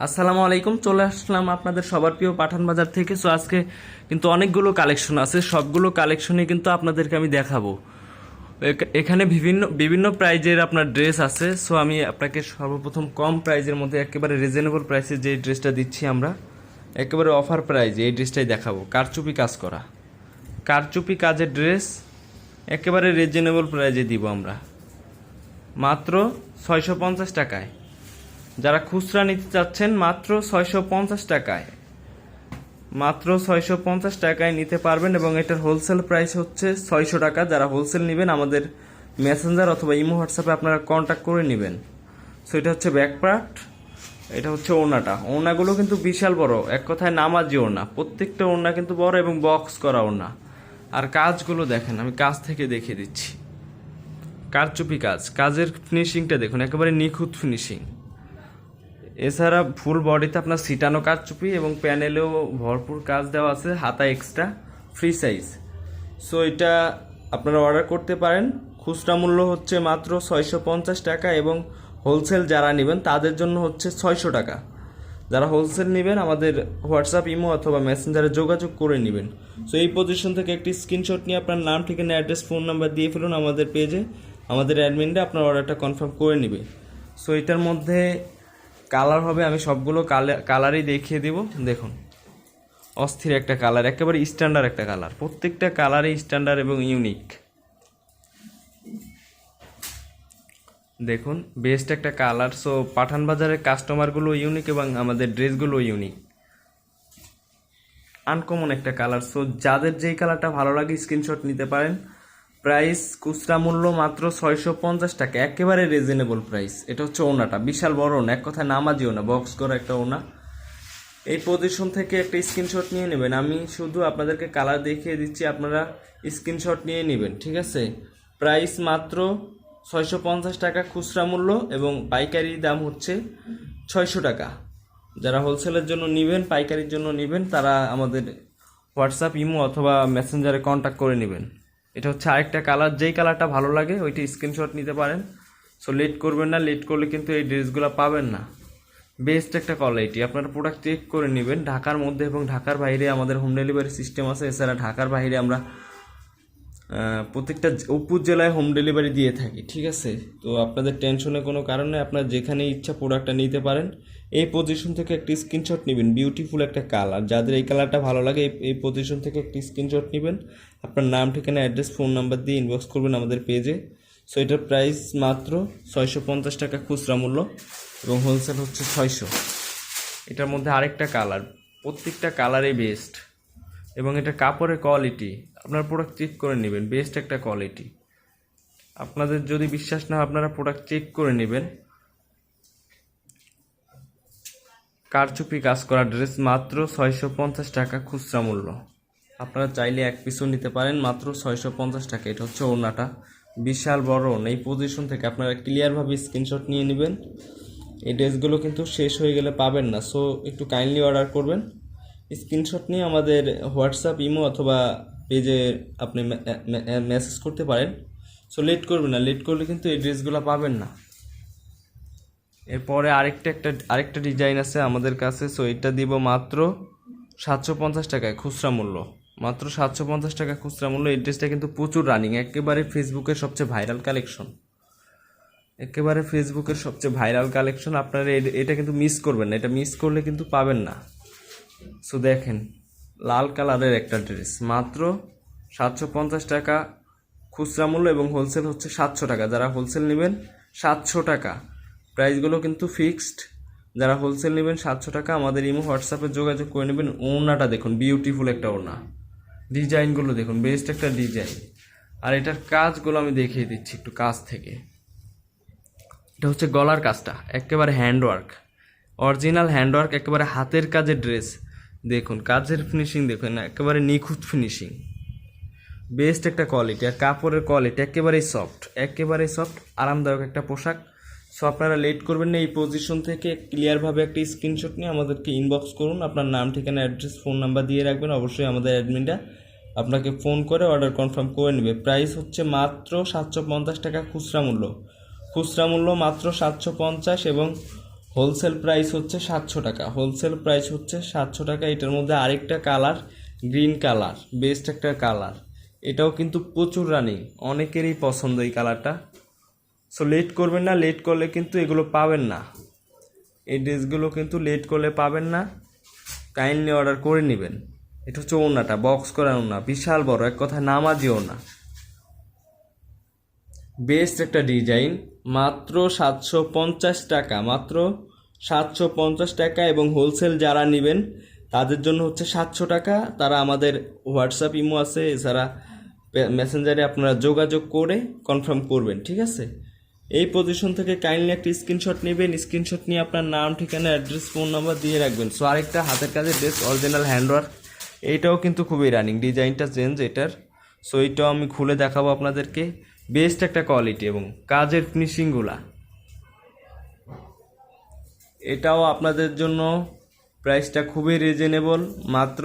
আসসালামু আলাইকুম, চলে আসলাম আপনাদের সবার প্রিয় পাঠান বাজার থেকে। সো আজকে কিন্তু অনেকগুলো কালেকশন আছে, সবগুলো কালেকশনই কিন্তু আপনাদেরকে আমি দেখাবো। এখানে বিভিন্ন বিভিন্ন প্রাইজের আপনার ড্রেস আছে। সো আমি আপনাকে সর্বপ্রথম কম প্রাইজের মধ্যে একেবারে রিজনেবল প্রাইসে যে ড্রেসটা দিচ্ছি আমরা, একেবারে অফার প্রাইজে এই ড্রেসটাই দেখাবো। কারচুপি কাজ করা, কারচুপি কাজের ড্রেস একেবারে রিজনেবল প্রাইজে দিব আমরা, মাত্র 650 টাকায়। যারা খুচরা নিতে চাচ্ছেন মাত্র 650 টাকায়, মাত্র 650 টাকায় নিতে পারবেন। এবং এটার হোলসেল প্রাইস হচ্ছে 600 টাকা। যারা হোলসেল নেবেন আমাদের মেসেঞ্জার অথবা ইমো হোয়াটসঅ্যাপে আপনারা কন্ট্যাক্ট করে নেবেন। সো এটা হচ্ছে ব্যাক পার্ট, এটা হচ্ছে ওড়নাটা। ওড়নাগুলো কিন্তু বিশাল বড়, এক কথায় নামাজি ওড়না। প্রত্যেকটা ওড়না কিন্তু বড় এবং বক্স করা ওড়না। আর কাজগুলো দেখেন, আমি কাজ থেকে দেখিয়ে দিচ্ছি। কারচুপি কাজ, কাজের ফিনিশিংটা দেখুন, একেবারে নিখুঁত ফিনিশিং। এছাড়া ফুল বডিতে আপনার সিটানো কারচুপি এবং প্যানেলেও ভরপুর কাজ দেওয়া আছে, হাতা এক্সট্রা, ফ্রি সাইজ। সো এটা আপনারা অর্ডার করতে পারেন। খুচরা মূল্য হচ্ছে মাত্র 650 টাকা এবং হোলসেল যারা নেবেন তাদের জন্য হচ্ছে 600 টাকা। যারা হোলসেল নেবেন আমাদের হোয়াটসঅ্যাপ, ইমো অথবা মেসেঞ্জারে যোগাযোগ করে নেবেন। সো এই পজিশন থেকে একটি স্ক্রিনশট নিয়ে আপনার নাম, ঠিকানা, অ্যাড্রেস, ফোন নাম্বার দিয়ে ফেলুন আমাদের পেজে। আমাদের অ্যাডমিনরা আপনার অর্ডারটা কনফার্ম করে নেবে। সো এটার মধ্যে কালার হবে, আমি সবগুলো কালারই দেখিয়ে দেব। দেখুন, অস্থির একটা কালার, একেবারে স্ট্যান্ডার্ড একটা কালার। প্রত্যেকটা কালারই স্ট্যান্ডার্ড এবং ইউনিক। দেখুন, বেস্ট একটা কালার। সো পাঠান বাজারের কাস্টমারগুলো ইউনিক এবং আমাদের ড্রেসগুলো ইউনিক, আনকমন একটা কালার। সো যাদের যেই কালারটা ভালো লাগে স্ক্রিনশট নিতে পারেন। প্রাইস খুচরা মূল্য মাত্র 650 টাকা, একেবারে রিজনেবল প্রাইস। এটা হচ্ছে ওনাটা, বিশাল বড় ওনা, এক কথায় নামাজি ওনা, বক্স করা একটা ওনা। এই পজিশন থেকে একটা স্ক্রিনশট নিয়ে নেবেন। আমি শুধু আপনাদেরকে কালার দেখিয়ে দিচ্ছি, আপনারা স্ক্রিনশট নিয়ে নেবেন, ঠিক আছে? প্রাইস মাত্র 650 টাকা খুচরা মূল্য এবং পাইকারি দাম হচ্ছে 600 টাকা। যারা হোলসেলের জন্য নেবেন, পাইকারির জন্য নেবেন, তারা আমাদের হোয়াটসঅ্যাপ, ইমো অথবা মেসেঞ্জারে কন্ট্যাক্ট করে নেবেন। এটা হচ্ছে আরেকটা কালার, যেই কালারটা ভালো লাগে ওইটা স্ক্রিনশট নিতে পারেন। সো লেট করবেন না, লেট করলে কিন্তু এই ড্রেসগুলো পাবেন না। বেস্ট একটা কোয়ালিটি, আপনারা প্রোডাক্ট চেক করে নেবেন। ঢাকার মধ্যে এবং ঢাকার বাইরে আমাদের হোম ডেলিভারি সিস্টেম আছে। এছাড়া ঢাকার বাইরে আমরা প্রত্যেকটা উপজেলায় হোম ডেলিভারি দিয়ে থাকি, ঠিক আছে? তো আপনাদের টেনশনের কোনো কারণ নেই, আপনার যেখানে ইচ্ছা প্রোডাক্টটা নিতে পারেন। এই পজিশন থেকে একটি স্ক্রিনশট নেবেন, বিউটিফুল একটা কালার। যাদের এই কালারটা ভালো লাগে এই পজিশন থেকে একটি স্ক্রিনশট নেবেন, আপনার নাম, ঠিকানা, অ্যাড্রেস, ফোন নাম্বার দিয়ে ইনবক্স করবেন আমাদের পেজে। সো এটার প্রাইস মাত্র 650 টাকা খুচরা মূল্য এবং হোলসেল হচ্ছে 600। এটার মধ্যে আরেকটা কালার, প্রত্যেকটা কালারই বেস্ট এবং এটা কাপড়ের কোয়ালিটি আপনারা প্রোডাক্ট চেক করে নেবেন, বেস্ট একটা কোয়ালিটি। আপনাদের যদি বিশ্বাস না হয় আপনারা প্রোডাক্ট চেক করে নেবেন। কারচুপি কাজ করা ড্রেস মাত্র 650 টাকা খুচরা মূল্য। আপনারা চাইলে এক পিসও নিতে পারেন মাত্র 650 টাকা। এটা হচ্ছে ওড়নাটা, বিশাল বড়। এই পজিশন থেকে আপনারা ক্লিয়ারভাবে স্ক্রিনশট নিয়ে নেবেন। এই ড্রেসগুলো কিন্তু শেষ হয়ে গেলে পাবেন না। সো একটু কাইন্ডলি অর্ডার করবেন। স্ক্রিনশট নিয়ে আমাদের হোয়াটসঅ্যাপ, ইমো অথবা পেজে আপনি মেসেজ করতে পারেন। সো লেট করবেন না, লেট করলে কিন্তু এই ড্রেসগুলো পাবেন না। এরপরে আরেকটা ডিজাইন আছে আমাদের কাছে। সো এটা দিব মাত্র 750 টাকায় খুচরা মূল্য, মাত্র 750 টাকা খুচরা মূল্য। এই ড্রেসটা কিন্তু প্রচুর রানিং, একেবারে ফেসবুকের সবচেয়ে ভাইরাল কালেকশন, একেবারে ফেসবুকের সবচেয়ে ভাইরাল কালেকশন। আপনারা এটা কিন্তু মিস করবেন না, এটা মিস করলে কিন্তু পাবেন না। সো দেখেন, লাল কালারের একটা ড্রেস মাত্র 750 টাকা খুচরা মূল্য এবং হোলসেল হচ্ছে 700 টাকা। যারা হোলসেল নেবেন 700 টাকা, প্রাইসগুলো কিন্তু ফিক্সড। যারা হোলসেল নেবেন 700 টাকা, আমাদের ইমো হোয়াটসঅ্যাপে যোগাযোগ করে নেবেন। ওড়নাটা দেখুন, বিউটিফুল একটা ওড়না, ডিজাইনগুলো দেখুন, বেস্ট একটা ডিজাইন। আর এটার কাজগুলো আমি দেখিয়ে দিচ্ছি একটু কাছ থেকে। এটা হচ্ছে গলার কাজটা, একেবারে হ্যান্ডওয়ার্ক, অরিজিনাল হ্যান্ডওয়ার্ক, একেবারে হাতের কাজের ড্রেস। দেখুন কাজের ফিনিশিং দেখুন, একেবারে নিখুঁত ফিনিশিং, বেস্ট একটা কোয়ালিটি। আর কাপড়ের কোয়ালিটি একেবারেই সফট, একেবারেই সফট, আরামদায়ক একটা পোশাক। সো আপনারা লেট করবেন না, এই পজিশন থেকে ক্লিয়ারভাবে একটা স্ক্রিনশট নিয়ে আমাদেরকে ইনবক্স করুন। আপনার নাম, ঠিকানা, অ্যাড্রেস, ফোন নাম্বার দিয়ে রাখবেন। অবশ্যই আমাদের অ্যাডমিনটা আপনাকে ফোন করে অর্ডার কনফার্ম করে নেবে। প্রাইস হচ্ছে মাত্র 750 টাকা খুচরা মূল্য, খুচরা মূল্য মাত্র 750 এবং হোলসেল প্রাইস হচ্ছে 700 টাকা, হোলসেল প্রাইস হচ্ছে 700 টাকা। এটার মধ্যে আরেকটা কালার গ্রিন কালার, বেস্ট একটা কালার, এটাও কিন্তু প্রচুর রানিং, অনেকেরই পছন্দ এই কালারটা। সো লেট করবেন না, লেট করলে কিন্তু এগুলো পাবেন না, এই ড্রেসগুলো কিন্তু লেট করলে পাবেন না, কাইন্ডলি অর্ডার করে নেবেন। এটা হচ্ছে ওড়নাটা, বক্স করা ওড়না, বিশাল বড়, এক কথায় নামাজি ওড়না, বেস্ট একটা ডিজাইন, মাত্র 750 টাকা, মাত্র 750 টাকা। এবং হোলসেল যারা নেবেন তাদের জন্য হচ্ছে 700 টাকা। তারা আমাদের হোয়াটসঅ্যাপ ইমো আছে, এছাড়া মেসেঞ্জারে আপনারা যোগাযোগ করে কনফার্ম করবেন, ঠিক আছে? এই পজিশন থেকে কাইন্ডলি একটা স্ক্রিনশট নেবেন, স্ক্রিনশট নিয়ে আপনার নাম, ঠিকানা, অ্যাড্রেস, ফোন নাম্বার দিয়ে রাখবেন। সো আরেকটা হাতের কাজের ড্রেস, অরিজিনাল হ্যান্ডওয়ার্ক, এইটাও কিন্তু খুবই রানিং, ডিজাইনটা চেঞ্জ এটার। সো এইটাও আমি খুলে দেখাবো আপনাদেরকে, বেস্ট একটা কোয়ালিটি এবং কাজের ফিনিশিংগুলা। এটাও আপনাদের জন্য প্রাইসটা খুবই রিজনেবল, মাত্র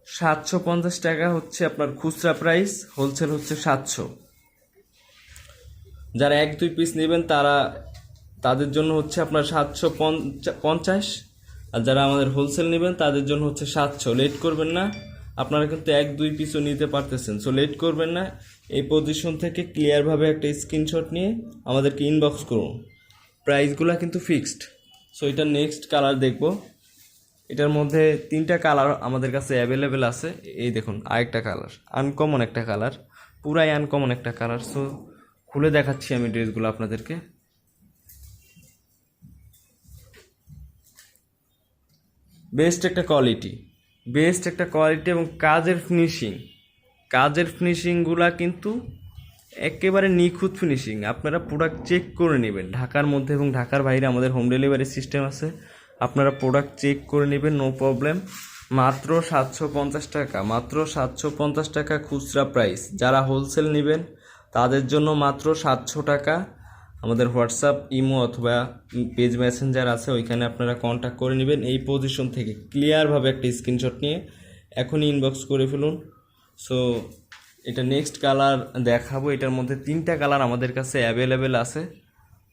750 টাকা হচ্ছে আপনার খুচরা প্রাইস, হোলসেল হচ্ছে 700। যারা 1-2 পিস নেবেন তাদের জন্য হচ্ছে আপনার 750, আর যারা আমাদের হোলসেল নেবেন তাদের জন্য হচ্ছে 700। লেট করবেন না, আপনারা কিন্তু 1-2 পিসও নিতে পারতেছেন। সো লেট করবেন না, এই পজিশন থেকে ক্লিয়ারভাবে একটা স্ক্রিনশট নিয়ে আমাদেরকে ইনবক্স করুন। প্রাইসগুলো কিন্তু ফিক্সড। সো এটা নেক্সট কালার দেখব, এটার মধ্যে 3টা কালার আমাদের কাছে অ্যাভেলেবেল আছে। এই দেখুন আরেকটা কালার, আনকমন একটা কালার, পুরাই আনকমন একটা কালার। সো খুলে দেখাচ্ছি আমি ড্রেসগুলো আপনাদেরকে। বেস্ট একটা কোয়ালিটি, বেস্ট একটা কোয়ালিটি এবং কাজের ফিনিশিংগুলা কিন্তু একেবারে নিখুঁত ফিনিশিং। আপনারা প্রোডাক্ট চেক করে নেবেন, ঢাকার মধ্যে এবং ঢাকার বাইরে আমাদের হোম ডেলিভারি সিস্টেম আছে, আপনারা প্রোডাক্ট চেক করে নেবেন, নো প্রবলেম। মাত্র 750 টাকা, মাত্র 750 টাকা খুচরা প্রাইস। যারা হোলসেল নেবেন তাদের জন্য মাত্র 700 টাকা। আমাদের হোয়াটসঅ্যাপ ইমো অথবা পেজ মেসেঞ্জার আছে, ওইখানে আপনারা কন্ট্যাক্ট করে নেবেন। এই পজিশন থেকে ক্লিয়ারভাবে একটা স্ক্রিনশট নিয়ে এখনই ইনবক্স করে ফেলুন। সো এটা নেক্সট কালার দেখাবো, এটার মধ্যে 3টা কালার আমাদের কাছে অ্যাভেলেবেল আছে।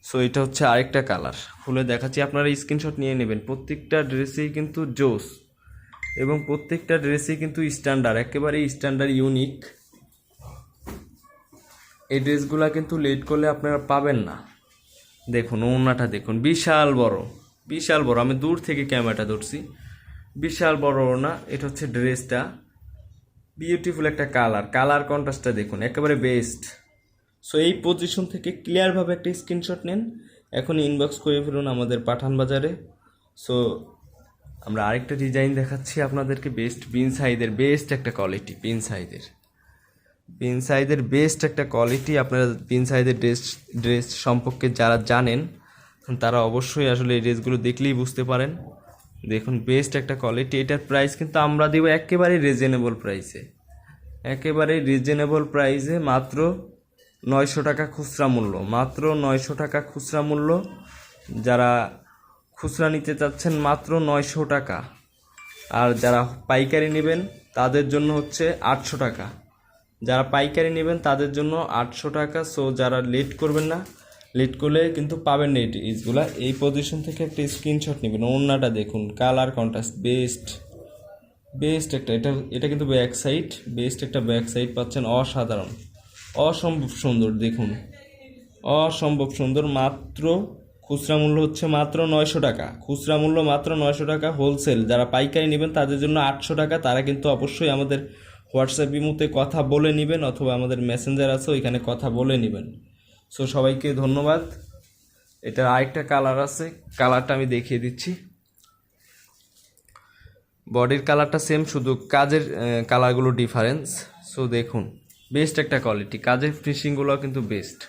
সো এটা হচ্ছে আরেকটা কালার, খুলে দেখাচ্ছি, আপনারা স্ক্রিনশট নিয়ে নেবেন। প্রত্যেকটা ড্রেসেই কিন্তু জোস এবং প্রত্যেকটা ড্রেসেই কিন্তু স্ট্যান্ডার্ড, একেবারে স্ট্যান্ডার্ড, ইউনিক। এই ড্রেসগুলো কিন্তু লেট করলে আপনারা পাবেন না। দেখুন ওড়নাটা দেখুন, বিশাল বড়, বিশাল বড়, আমি দূর থেকে ক্যামেরাটা ধরছি, বিশাল বড় ওড়না। এটা হচ্ছে ড্রেসটা, বিউটিফুল একটা কালার কন্ট্রাস্টটা দেখুন, একেবারে বেস্ট। সো এই পজিশন থেকে ক্লিয়ারভাবে একটা স্ক্রিনশট নেন, এখন ইনবক্স করে ফেলুন আমাদের পাঠান বাজারে। সো আমরা আরেকটা ডিজাইন দেখাচ্ছি আপনাদেরকে, বেস্ট বিন সাইজের, বেস্ট একটা কোয়ালিটি, বিন সাইজের বেস্ট একটা কোয়ালিটি। আপনারা বিন সাইজের ড্রেস সম্পর্কে যারা জানেন তারা অবশ্যই আসলে এই ড্রেসগুলো দেখলেই বুঝতে পারেন। দেখুন বেস্ট একটা কোয়ালিটি। এটার প্রাইস কিন্তু আমরা দেবো একেবারে রিজনেবল প্রাইসে, একেবারে রিজনেবল প্রাইসে, মাত্র 900 টাকা খুচরা মূল্য, মাত্র 900 টাকা খুচরা মূল্য। যারা খুচরা নিতে চাচ্ছেন মাত্র 900 টাকা, আর যারা পাইকারি নেবেন তাদের জন্য হচ্ছে 800 টাকা, যারা পাইকারি নেবেন তাদের জন্য 800 টাকা। সো যারা লেট করবেন না, লেট করলে কিন্তু পাবেন না এই ড্রেসগুলো। এই পজিশন থেকে একটা স্ক্রিনশট নেবেন। ওড়নাটা দেখুন, কালার কন্ট্রাস্ট বেস্ট একটা, এটা কিন্তু ব্যাক সাইড, বেস্ট একটা ব্যাক সাইড পাচ্ছেন, অসাধারণ, অসম্ভব সুন্দর, দেখুন অসম্ভব সুন্দর। মাত্র খুচরা মূল্য হচ্ছে মাত্র 900 টাকা, খুচরা মূল্য মাত্র 900 টাকা। হোলসেল যারা পাইকারি নেবেন তাদের জন্য 800 টাকা। তারা কিন্তু অবশ্যই আমাদের হোয়াটসঅ্যাপ ইমোতে কথা বলে নেবেন, অথবা আমাদের মেসেঞ্জার আছে ওইখানে কথা বলে নেবেন। সো সবাইকে ধন্যবাদ। এটার আরেকটা কালার আছে, কালারটা আমি দেখিয়ে দিচ্ছি। বডির কালারটা সেম, শুধু কাজের কালারগুলো ডিফারেন্স। সো দেখুন বেস্ট একটা কোয়ালিটি, কাজের ফিনিশিংগুলো কিন্তু বেস্ট।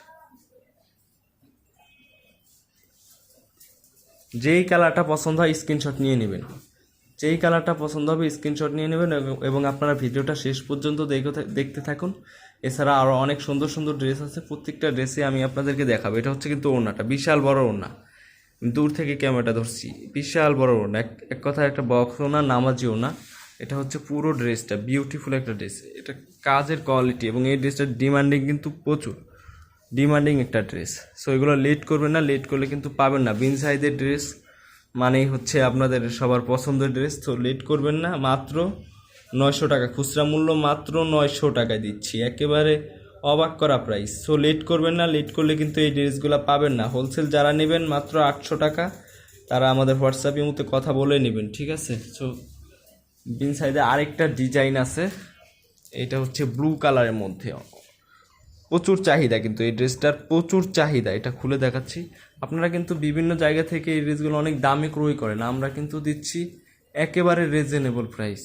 যেই কালারটা পছন্দ হয় স্ক্রিনশট নিয়ে নেবেন, যেই কালারটা পছন্দ হবে স্ক্রিনশট নিয়ে নেবেন, এবং আপনারা ভিডিওটা শেষ পর্যন্ত দেখতে থাকুন। এছাড়া আরও অনেক সুন্দর সুন্দর ড্রেস আছে, প্রত্যেকটা ড্রেসে আমি আপনাদেরকে দেখাবো। এটা হচ্ছে কিন্তু ওড়নাটা, বিশাল বড় ওড়না, দূর থেকে ক্যামেরাটা ধরছি, বিশাল বড় ওড়না, এক কথায় একটা বক্স ওড়না, নামাজি ওড়না। এটা হচ্ছে পুরো ড্রেসটা, বিউটিফুল একটা ড্রেস। এটা কাজের কোয়ালিটি এবং এই ড্রেসটার ডিমান্ডিং কিন্তু প্রচুর, ডিমান্ডিং একটা ড্রেস। সো এগুলো লেট করবেন না, লেট করলে কিন্তু পাবেন না। বিন সাইজের ড্রেস মানেই হচ্ছে আপনাদের সবার পছন্দের ড্রেস। তো লেট করবেন না, মাত্র 900 টাকা খুচরা মূল্য, মাত্র 900 টাকায় দিচ্ছি, একেবারে অবাক করা প্রাইস। সো লেট করবেন না, লেট করলে কিন্তু এই ড্রেসগুলো পাবেন না। হোলসেল যারা নেবেন মাত্র 800 টাকা, তারা আমাদের হোয়াটসঅ্যাপের মধ্যে কথা বলে নেবেন, ঠিক আছে। সো বিন সাইজে আরেকটা ডিজাইন আছে, এটা হচ্ছে ব্লু কালারের মধ্যে, প্রচুর চাহিদা কিন্তু এই ড্রেসটার, প্রচুর চাহিদা। এটা খুলে দেখাচ্ছি। আপনারা কিন্তু বিভিন্ন জায়গা থেকে এই ড্রেসগুলো অনেক দামে ক্রয় করেন, আমরা কিন্তু দিচ্ছি একেবারে রিজনেবল প্রাইস,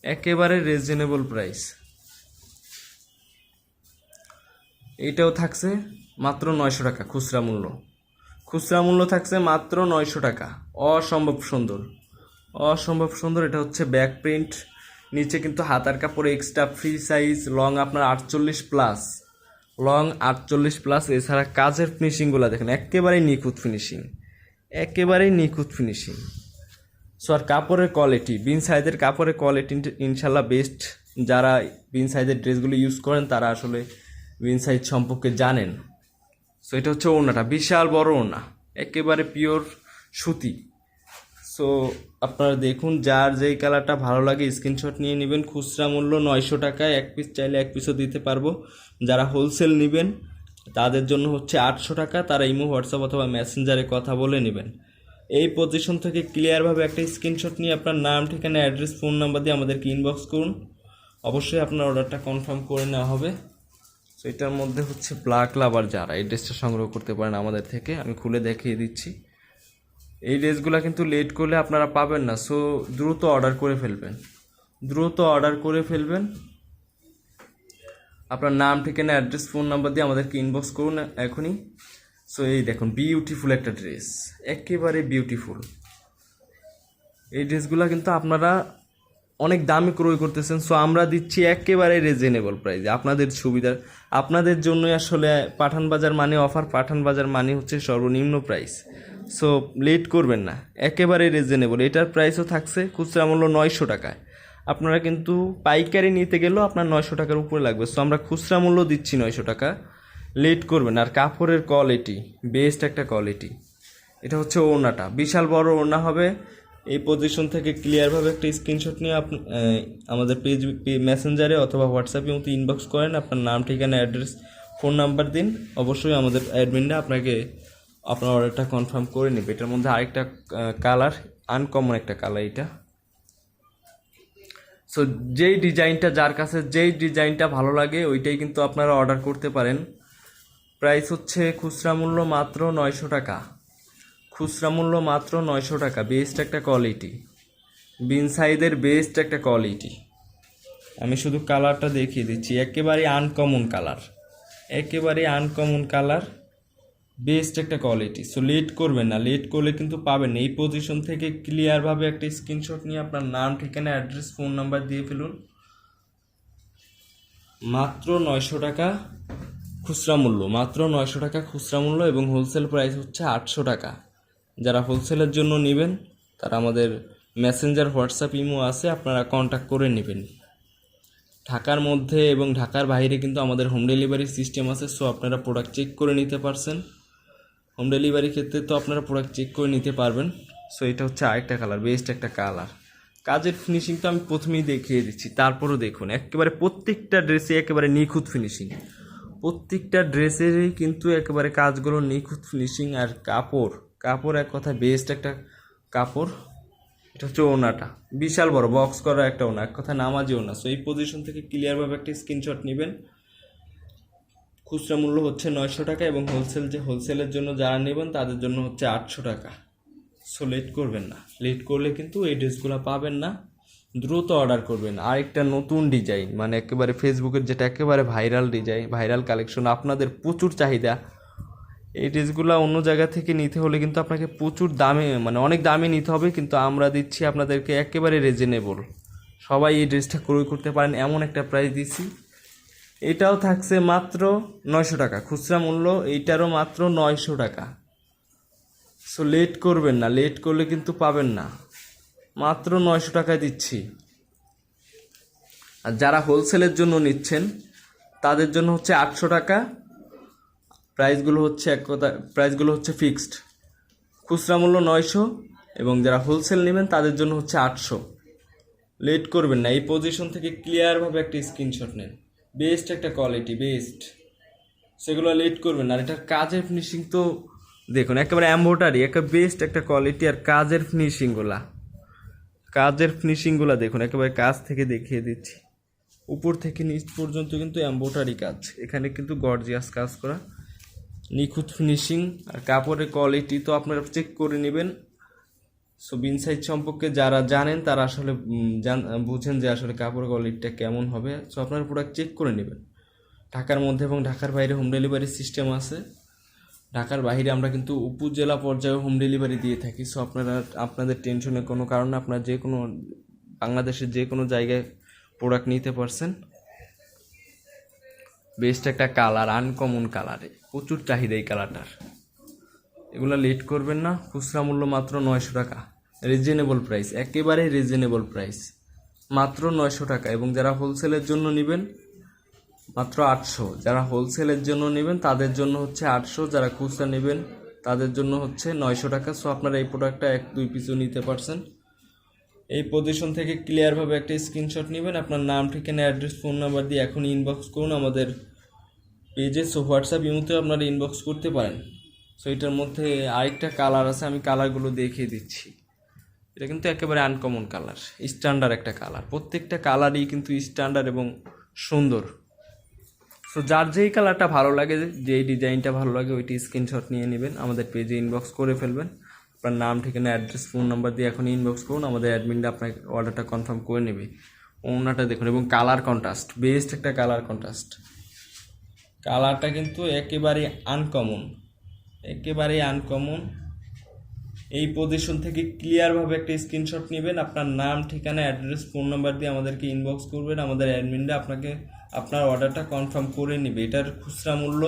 একেবারে রিজনেবল প্রাইস। এইটাও থাকছে মাত্র 900 টাকা খুচরা মূল্য, খুচরা মূল্য থাকছে মাত্র 900 টাকা। অসম্ভব সুন্দর, অসম্ভব সুন্দর। এটা হচ্ছে ব্যাক প্রিন্ট, নিচে কিন্তু হাতার কাপড় এক্সট্রা ফ্রি সাইজ, লং আপনার 48 প্লাস, লং 48 প্লাস। এছাড়া কাজের ফিনিশিংগুলো দেখেন, একেবারেই নিখুঁত ফিনিশিং, একেবারেই নিখুঁত ফিনিশিং। সো আর কাপড়ের কোয়ালিটি, বিন সাইজের কাপড়ের কোয়ালিটি ইনশাল্লাহ বেস্ট। যারা বিন সাইজের ড্রেসগুলো ইউজ করেন তারা আসলে বিন সাইজ সম্পর্কে জানেন। সো এটা হচ্ছে ওড়নাটা, বিশাল বড় ওড়না, একেবারে পিওর সুতি। সো আপনারা দেখুন, যার যেই কালারটা ভালো লাগে স্ক্রিনশট নিয়ে নেবেন। খুচরা মূল্য 900 টাকায়, এক পিস চাইলে এক পিসও দিতে পারবো। যারা হোলসেল নেবেন তাদের জন্য হচ্ছে 800 টাকা, তারা ইমো, হোয়াটসঅ্যাপ অথবা মেসেঞ্জারে কথা বলে নেবেন। এই পজিশন থেকে ক্লিয়ারভাবে একটা স্ক্রিনশট নিয়ে আপনার নাম, ঠিকানা, অ্যাড্রেস, ফোন নাম্বার দিয়ে আমাদেরকে ইনবক্স করুন। অবশ্যই আপনার অর্ডারটা কনফার্ম করে নেওয়া হবে। সো এটার মধ্যে হচ্ছে ব্ল্যাক লাভার, যারা এই ড্রেসটা সংগ্রহ করতে পারেন আমাদের থেকে, আমি খুলে দেখিয়ে দিচ্ছি। এই ড্রেসগুলো কিন্তু লেট করলে আপনারা পাবেন না। সো দ্রুত অর্ডার করে ফেলবেন, দ্রুত অর্ডার করে ফেলবেন। আপনার নাম, ঠিকানা, অ্যাড্রেস, ফোন নাম্বার দিয়ে আমাদেরকে ইনবক্স করুন এখনই। সো এই দেখুন, বিউটিফুল একটা ড্রেস, একেবারে বিউটিফুল। এই ড্রেসগুলো কিন্তু আপনারা অনেক দামে ক্রয় করতেছেন, সো আমরা দিচ্ছি একেবারে রিজনেবল প্রাইসে আপনাদের সুবিধার, আপনাদের জন্যই আসলে পাঠান বাজার মানে অফার, পাঠান বাজার মানে হচ্ছে সর্বনিম্ন প্রাইস। সো লেট করবেন না, একেবারে রিজনেবল। এটার প্রাইসও থাকছে খুচরা মূল্য 900 টাকায়, আপনারা কিন্তু পাইকারি নিতে গেলেও আপনার 900 টাকার উপরে লাগবে। সো আমরা খুচরা মূল্য দিচ্ছি 900 টাকা, লেট করবেন। আর কাপড়ের কোয়ালিটি বেস্ট একটা কোয়ালিটি। এটা হচ্ছে ওড়নাটা, বিশাল বড় ওড়না হবে। এই পজিশন থেকে ক্লিয়ারভাবে একটা স্ক্রিনশট নিয়ে আপনি আমাদের পেজ মেসেঞ্জারে অথবা হোয়াটসঅ্যাপে মতো ইনবক্স করেন, আপনার নাম, ঠিকানা, অ্যাড্রেস, ফোন নাম্বার দিন। অবশ্যই আমাদের অ্যাডমিনরা আপনাকে আপনার অর্ডারটা কনফার্ম করে নেবে। এটার মধ্যে আরেকটা কালার, আনকমন একটা কালার এটা। সো যেই ডিজাইনটা, যার কাছে যেই ডিজাইনটা ভালো লাগে ওইটাই কিন্তু আপনারা অর্ডার করতে পারেন। প্রাইস হচ্ছে খুচরা মূল্য মাত্র 900 টাকা, খুচরা মূল্য মাত্র 900 টাকা। বেস্ট একটা কোয়ালিটি, বিন সাইজের বেস্ট একটা কোয়ালিটি। আমি শুধু কালারটা দেখিয়ে দিচ্ছি, একেবারে আনকমন কালার, একেবারে আনকমন কালার, বেস্ট একটা কোয়ালিটি। সো লেট করবেন না, লেট করলে কিন্তু পাবেন না। এই পজিশন থেকে ক্লিয়ারভাবে একটা স্ক্রিনশট নিয়ে আপনার নাম, ঠিকানা, অ্যাড্রেস, ফোন নাম্বার দিয়ে ফেলুন। মাত্র 900 টাকা খুচরা মূল্য, মাত্র 900 টাকা খুচরা মূল্য, এবং হোলসেল প্রাইস হচ্ছে 800 টাকা। যারা হোলসেলের জন্য নেবেন তারা আমাদের মেসেঞ্জার, হোয়াটসঅ্যাপ, ইমো আছে, আপনারা কন্ট্যাক্ট করে নেবেন। ঢাকার মধ্যে এবং ঢাকার বাইরে কিন্তু আমাদের হোম ডেলিভারি সিস্টেম আছে। সো আপনারা প্রোডাক্ট চেক করে নিতে পারছেন। হোম ডেলিভারি ক্ষেত্রে তো আপনারা প্রোডাক্ট চেক করে নিতে পারবেন। সো এটা হচ্ছে আরেকটা কালার, বেস্ট একটা কালার। কাজের ফিনিশিং তো আমি প্রথমেই দেখিয়ে দিচ্ছি, তারপরও দেখুন একেবারে প্রত্যেকটা ড্রেসে একেবারে নিখুঁত ফিনিশিং, প্রত্যেকটা ড্রেসেরই কিন্তু একেবারে কাজগুলো নিখুঁত ফিনিশিং। আর কাপড়, কাপড় এক কথা বেস্ট একটা কাপড়। এটা হচ্ছে ওড়নাটা, বিশাল বড় বক্স করা একটা ওড়না, এক কথা নামাজি ওড়না। সো এই পজিশন থেকে ক্লিয়ারভাবে একটা স্ক্রিনশট নেবেন। খুচরা মূল্য হচ্ছে 900 টাকা, এবং হোলসেলের জন্য যারা নেবেন তাদের জন্য হচ্ছে 800 টাকা। সো লেট করবেন না, লেট করলে কিন্তু এই ড্রেসগুলো পাবেন না। দ্রুত অর্ডার করবেন। আরেকটা নতুন ডিজাইন, মানে একেবারে ফেসবুকের যেটা একেবারে ভাইরাল ডিজাইন, ভাইরাল কালেকশন, আপনাদের প্রচুর চাহিদা। এই ড্রেসগুলো অন্য জায়গা থেকে নিতে হলে কিন্তু আপনাকে প্রচুর দামে, মানে অনেক দামে নিতে হবে, কিন্তু আমরা দিচ্ছি আপনাদেরকে একেবারে রিজনেবল। সবাই এই ড্রেসটা ক্রয় করতে পারেন এমন একটা প্রাইস দিচ্ছি। এটাও থাকছে মাত্র 900 টাকা খুচরা মূল্য, এইটারও মাত্র 900 টাকা। সো লেট করবেন না, লেট করলে কিন্তু পাবেন না। মাত্র 900 টাকায় দিচ্ছি। আর যারা হোলসেলের জন্য নিচ্ছেন তাদের জন্য হচ্ছে 800 টাকা, প্রাইসগুলো হচ্ছে এক কথা, প্রাইসগুলো হচ্ছে ফিক্সড। খুচরা মূল্য 900 এবং যারা হোলসেল নেবেন তাদের জন্য হচ্ছে 800। লেট করবেন না, এই পজিশন থেকে ক্লিয়ারভাবে একটা স্ক্রিনশট নেন। বেস্ট একটা কোয়ালিটি, বেস্ট, সেগুলো লেট করবেন না। আর এটার কাজের ফিনিশিং তো দেখুন, একেবারে এম্বোটারি, একটা বেস্ট একটা কোয়ালিটি। আর কাজের ফিনিশিংগুলা দেখুন, একেবারে কাজ থেকে দেখিয়ে দিচ্ছি। উপর থেকে নিচ পর্যন্ত কিন্তু এম্বোটারি কাজ, এখানে কিন্তু গর্জিয়াস কাজ করা, নিখুঁত ফিনিশিং। আর কাপড়ের কোয়ালিটি তো আপনারা চেক করে নেবেন। সো বিন সাইজ সম্পর্কে যারা জানেন তারা আসলে বুঝেন যে আসলে কাপড়ের কোয়ালিটিটা কেমন হবে। সো আপনারা প্রোডাক্ট চেক করে নেবেন। ঢাকার মধ্যে এবং ঢাকার বাইরে হোম ডেলিভারি সিস্টেম আছে। ঢাকার বাইরে আমরা কিন্তু উপজেলা পর্যায়ে হোম ডেলিভারি দিয়ে থাকি। সো আপনাদের টেনশনের কোনো কারণে আপনারা যে কোনো বাংলাদেশের যে কোনো জায়গায় প্রোডাক্ট নিতে পারছেন। বেস্ট একটা কালার, আনকমন কালারে, প্রচুর চাহিদা এই কালারটার। এগুলো লেট করবেন না। খুচরা মূল্য মাত্র 900 টাকা, রিজনেবল প্রাইস, একেবারে রিজনেবল প্রাইস, মাত্র 900 টাকা। এবং যারা হোলসেলের জন্য নেবেন মাত্র 800। যারা হোলসেলের জন্য নেবেন তাদের জন্য হচ্ছে 800, যারা খুচরা নেবেন তাদের জন্য হচ্ছে 900 টাকা। সো আপনারা এই প্রোডাক্টটা 1-2 পিসও নিতে পারছেন। এই পজিশন থেকে ক্লিয়ারভাবে একটা স্ক্রিনশট নেবেন, আপনার নাম, ঠিকানা, অ্যাড্রেস, ফোন নাম্বার দিয়ে এখনই ইনবক্স করুন আমাদের পেজে। সো হোয়াটসঅ্যাপ ইমোতেও আপনারা ইনবক্স করতে পারেন। সো এটার মধ্যে আরেকটা কালার আছে, আমি কালারগুলো দেখিয়ে দিচ্ছি। এটা কিন্তু একেবারে আনকমন কালার, স্ট্যান্ডার্ড একটা কালার। প্রত্যেকটা কালারই কিন্তু স্ট্যান্ডার্ড এবং সুন্দর। সো যার যেই কালারটা ভালো লাগে, যেই ডিজাইনটা ভালো লাগে, ওইটি স্ক্রিনশট নিয়ে নেবেন, আমাদের পেজে ইনবক্স করে ফেলবেন। আপনার নাম, ঠিকানা, অ্যাড্রেস, ফোন নাম্বার দিয়ে এখন ইনবক্স করুন, আমাদের অ্যাডমিনটা আপনার অর্ডারটা কনফার্ম করে নেবে। ওনাটা দেখুন, এবং কালার কন্ট্রাস্ট, বেস্ট একটা কালার কন্ট্রাস্ট। কালারটা কিন্তু একেবারে আনকমন, একেবারে আনকমন। এই পজিশন থেকে ক্লিয়ারভাবে একটা স্ক্রিনশট নেবেন, আপনার নাম, ঠিকানা, অ্যাড্রেস, ফোন নাম্বার দিয়ে আমাদেরকে ইনবক্স করবেন, আমাদের অ্যাডমিনরা আপনাকে আপনার অর্ডারটা কনফার্ম করে নেবে। এটার খুচরা মূল্য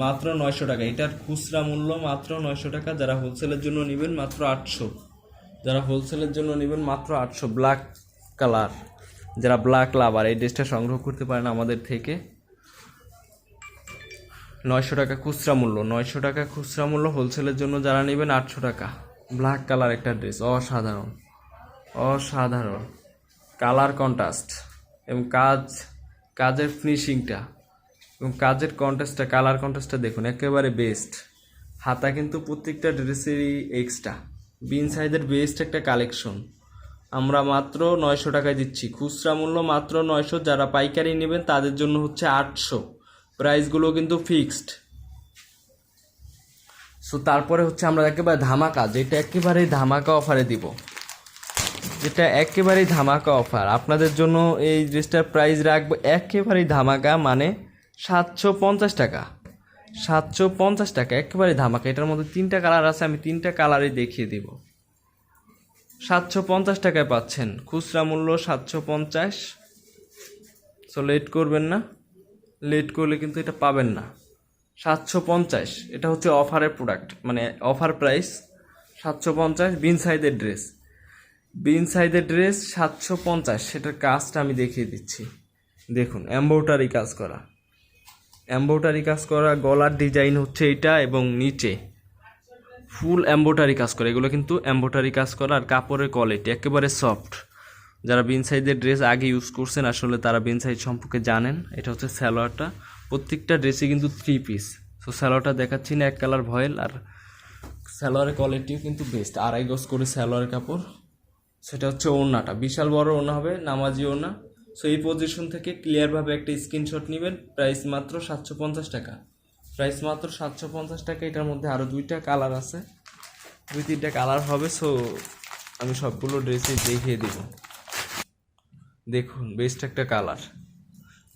মাত্র 900 টাকা, এটার খুচরা মূল্য মাত্র 900 টাকা। যারা হোলসেলের জন্য নেবেন মাত্র 800, যারা হোলসেলের জন্য নেবেন মাত্র 800। ব্ল্যাক কালার, যারা ব্ল্যাক লাভার এই ড্রেসটা সংগ্রহ করতে পারেন আমাদের থেকে। 900 টাকা খুচরা মূল্য, 900 টাকা খুচরা মূল্য। হোলসেলের জন্য যারা নেবেন 800 টাকা। ব্ল্যাক কালার একটা ড্রেস, অসাধারণ, অসাধারণ কালার কন্ট্রাস্ট এবং কাজের ফিনিশিংটা এবং কাজের কন্ট্রাস্টটা, কালার কন্ট্রাস্টটা দেখুন, একেবারে বেস্ট। হাতা কিন্তু প্রত্যেকটা ড্রেসেরই এক্সট্রা। বিন সাইজের বেস্ট একটা কালেকশন আমরা মাত্র 900 টাকায় দিচ্ছি। খুচরা মূল্য মাত্র 900, যারা পাইকারি নেবেন তাদের জন্য হচ্ছে 800। প্রাইসগুলো কিন্তু ফিক্সড। সো তারপরে হচ্ছে আমরা একেবারে ধামাকা, যেটা একেবারেই ধামাকা অফারে দিব, যেটা একেবারেই ধামাকা অফার আপনাদের জন্য। এই ড্রেসটার প্রাইস রাখবো একেবারেই ধামাকা, মানে 750 টাকা, 750 টাকা, একেবারেই ধামাকা। এটার মধ্যে 3টা কালার আছে, আমি 3টা কালারই দেখিয়ে দিব। 750 টাকায় পাচ্ছেন, খুচরা মূল্য 750। সো লেট করবেন না, লেট করলে কিন্তু এটা পাবেন না। 750, এটা হচ্ছে অফারের প্রোডাক্ট, মানে অফার প্রাইস 750। বিন সাইজের ড্রেস, বিন সাইজের ড্রেস 750। সেটার কাজটা আমি দেখিয়ে দিচ্ছি, দেখুন, এমব্রয়ডারি কাজ করা, এমব্রয়ডারি কাজ করা, গলার ডিজাইন হচ্ছে এটা এবং নিচে ফুল এমব্রয়ডারি কাজ করা। এগুলো কিন্তু এমব্রয়ডারি কাজ করা। আর কাপড়ের কোয়ালিটি একেবারে সফট। যারা বিন সাইজের ড্রেস আগে ইউজ করছেন আসলে তারা বিন সাইজ সম্পর্কে জানেন। এটা হচ্ছে সালোয়ারটা, প্রত্যেকটা ড্রেসে কিন্তু 3 পিস। সো সালোয়ারটা দেখাচ্ছি না, এক কালার ভয়েল। আর সালোয়ারের কোয়ালিটিও কিন্তু বেস্ট, 2.5 গজ করে সালোয়ারের কাপড়। সেটা হচ্ছে ওড়নাটা, বিশাল বড় ওড়না হবে, নামাজি ওড়না। সো এই পজিশন থেকে ক্লিয়ারভাবে একটা স্ক্রিনশট নেবেন। প্রাইস মাত্র 750 টাকা, প্রাইস মাত্র 750 টাকা। এটার মধ্যে আরও 2টা কালার আছে, 2-3টা কালার হবে। সো আমি সবগুলো ড্রেসই দেখিয়ে দিব। দেখুন, বেস্ট একটা কালার,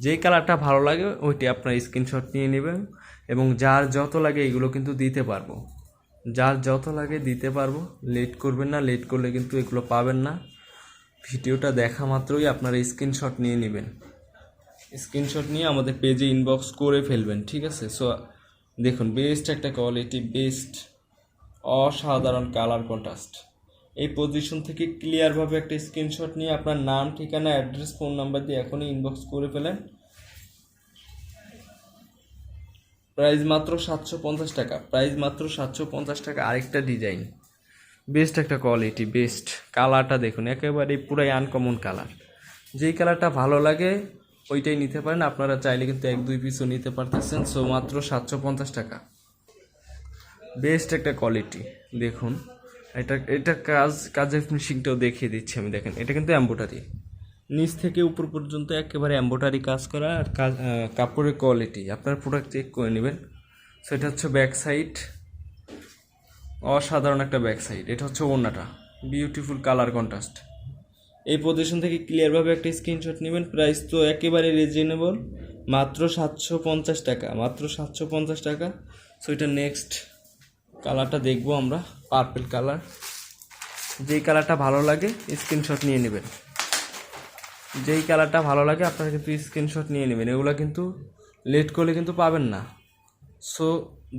যেই কালারটা ভালো লাগে ওইটি আপনার স্ক্রিনশট নিয়ে নেবেন। এবং যার যত লাগে এগুলো কিন্তু দিতে পারবো, যার যত লাগে দিতে পারবো। লেট করবেন না, লেট করলে কিন্তু এগুলো পাবেন না। ভিডিওটা দেখা মাত্রই আপনারা স্ক্রিনশট নিয়ে নেবেন, স্ক্রিনশট নিয়ে আমাদের পেজে ইনবক্স করে ফেলবেন, ঠিক আছে? সো দেখুন, বেস্ট একটা কোয়ালিটি, বেস্ট, অসাধারণ কালার কন্ট্রাস্ট। এই পজিশন থেকে ক্লিয়ারভাবে একটা স্ক্রিনশট নিয়ে আপনার নাম, ঠিকানা, অ্যাড্রেস, ফোন নাম্বার দিয়ে এখনই ইনবক্স করে ফেলেন। প্রাইস মাত্র 750 টাকা, প্রাইস মাত্র 750 টাকা। আরেকটা ডিজাইন, বেস্ট একটা কোয়ালিটি, বেস্ট কালারটা দেখুন, একেবারে পুরাই আনকমন কালার। যেই কালারটা ভালো লাগে ওইটাই নিতে পারেন, আপনারা চাইলে কিন্তু 1-2 পিসও নিতে পারতেছেন। সো মাত্র 750 টাকা, বেস্ট একটা কোয়ালিটি দেখুন। এটা কাজের ফিনিশিংটাও দেখিয়ে দিচ্ছি আমি, দেখেন এটা কিন্তু এমব্রয়ডারি, নিচ থেকে উপর পর্যন্ত একেবারে এমব্রয়ডারি কাজ করা। আর কাপড়ের কোয়ালিটি আপনার প্রোডাক্ট চেক করে নেবেন। সো এটা হচ্ছে ব্যাক সাইড, অসাধারণ একটা ব্যাক সাইড। এটা হচ্ছে ওড়নাটা, বিউটিফুল কালার কন্ট্রাস্ট। এই পজিশন থেকে ক্লিয়ারভাবে একটা স্ক্রিনশট নেবেন। প্রাইস তো একেবারে রিজনেবল, মাত্র 750 টাকা, মাত্র 750 টাকা। সো এটা নেক্সট কালারটা দেখবো আমরা, পার্পল কালার। যেই কালারটা ভালো লাগে স্ক্রিনশট নিয়ে নেবেন, যেই কালারটা ভালো লাগে আপনারা কিন্তু স্ক্রিনশট নিয়ে নেবেন। এগুলো কিন্তু লেট করলে কিন্তু পাবেন না। সো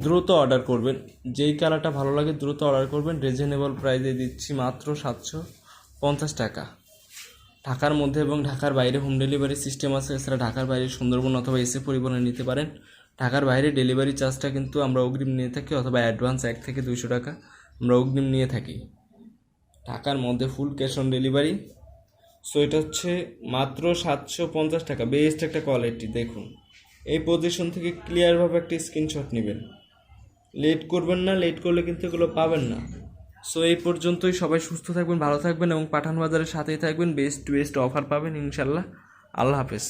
দ্রুত অর্ডার করবেন, যেই কালারটা ভালো লাগে দ্রুত অর্ডার করবেন। রিজনেবল প্রাইসে দিচ্ছি মাত্র 750 টাকা। ঢাকার মধ্যে এবং ঢাকার বাইরে হোম ডেলিভারি সিস্টেম আছে। এছাড়া ঢাকার বাইরে সুন্দরবন অথবা এসে পরিবহনে নিতে পারেন। ঢাকার বাইরে ডেলিভারি চার্জটা কিন্তু আমরা অগ্রিম নিয়ে থাকি, অথবা অ্যাডভান্স 1 থেকে 200 টাকা আমরা অগ্রিম নিয়ে থাকি। ঢাকার মধ্যে full cash on delivery. So এটা হচ্ছে মাত্র 750 টাকা, বেস্ট একটা কোয়ালিটি দেখুন। এই পজিশন থেকে ক্লিয়ারভাবে একটা স্ক্রিনশট নেবেন, লেট করবেন না, লেট করলে কিন্তু এগুলো পাবেন না। সো এই পর্যন্তই, সবাই সুস্থ থাকবেন, ভালো থাকবেন এবং পাঠান বাজারের সাথেই থাকবেন। বেস্ট বেস্ট অফার পাবেন ইনশাল্লাহ। আল্লাহ হাফেজ।